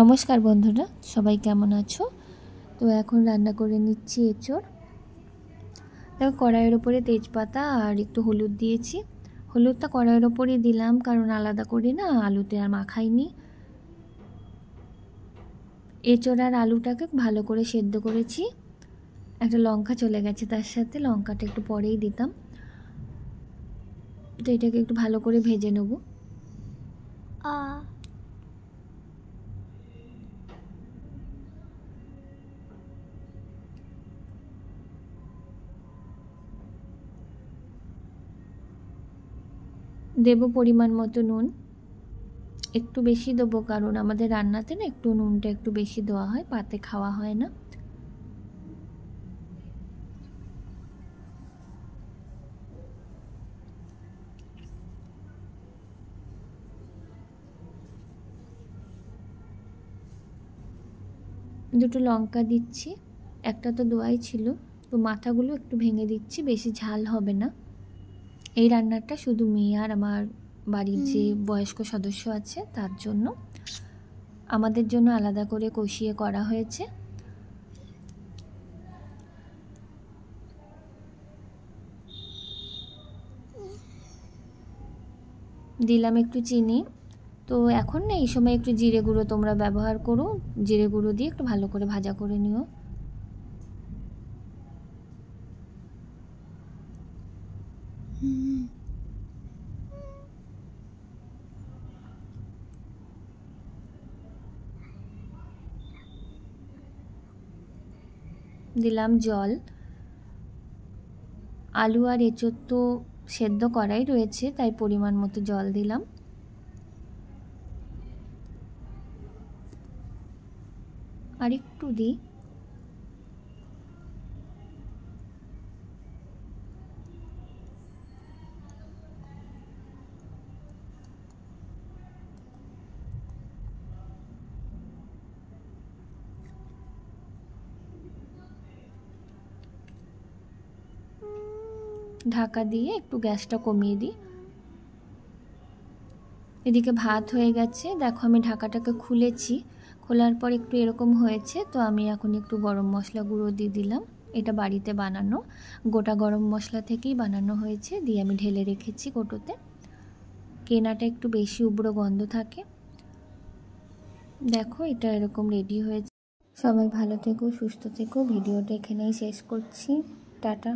নমস্কার বন্ধুরা, সবাই কেমন আছো? তো এখন রান্না করে নিচ্ছি এঁচোড়। দেখো কড়াইয়ের ওপরে তেজপাতা আর একটু হলুদ দিয়েছি। হলুদটা কড়াইয়ের ওপরেই দিলাম, কারণ আলাদা করে না আলুতে আর মাখাইনি। এঁচোড় আর আলুটাকে ভালো করে সেদ্ধ করেছি। একটা লঙ্কা চলে গেছে তার সাথে, লঙ্কাটা একটু পরেই দিতাম। তো এটাকে একটু ভালো করে ভেজে নেবো। দেব পরিমাণ মতো নুন, একটু বেশি দেবো কারণ আমাদের রান্নাতে না একটু নুনটা একটু বেশি দেওয়া হয়, পাতে খাওয়া হয় না। দুটো লঙ্কা দিচ্ছি, একটা তো দেওয়াই ছিল, তো মাথাগুলো একটু ভেঙে দিচ্ছি, বেশি ঝাল হবে না। এই রান্নাটা শুধু মেয়ে আর আমার বাড়ির যে বয়স্ক সদস্য আছে তার জন্য, আমাদের জন্য আলাদা করে কষিয়ে করা হয়েছে। দিলাম একটু চিনি। তো এখন না এই সময় একটু জিরে গুঁড়ো তোমরা ব্যবহার করো, জিরে গুঁড়ো দিয়ে একটু ভালো করে ভাজা করে নিও। দিলাম জল। আলু আর এঁচোড় তো সেদ্ধ করাই রয়েছে, তাই পরিমাণ মতো জল দিলাম। আর একটু দিই। ঢাকা দিয়ে একটু গ্যাসটা কমিয়ে দিই। এদিকে ভাত হয়ে গেছে, দেখো আমি ঢাকাটাকে খুলেছি, খোলার পর একটু এরকম হয়েছে। তো আমি এখন একটু গরম মশলা গুঁড়ো দিয়ে দিলাম। এটা বাড়িতে বানানো গোটা গরম মশলা থেকেই বানানো হয়েছে, দিয়ে আমি ঢেলে রেখেছি কৌটোতে। কেনাটা একটু বেশি উগ্র গন্ধ থাকে। দেখো এটা এরকম রেডি হয়েছে। সবাই ভালো থেকো, সুস্থ থেকো। ভিডিওটা এখানেই শেষ করছি। টাটা।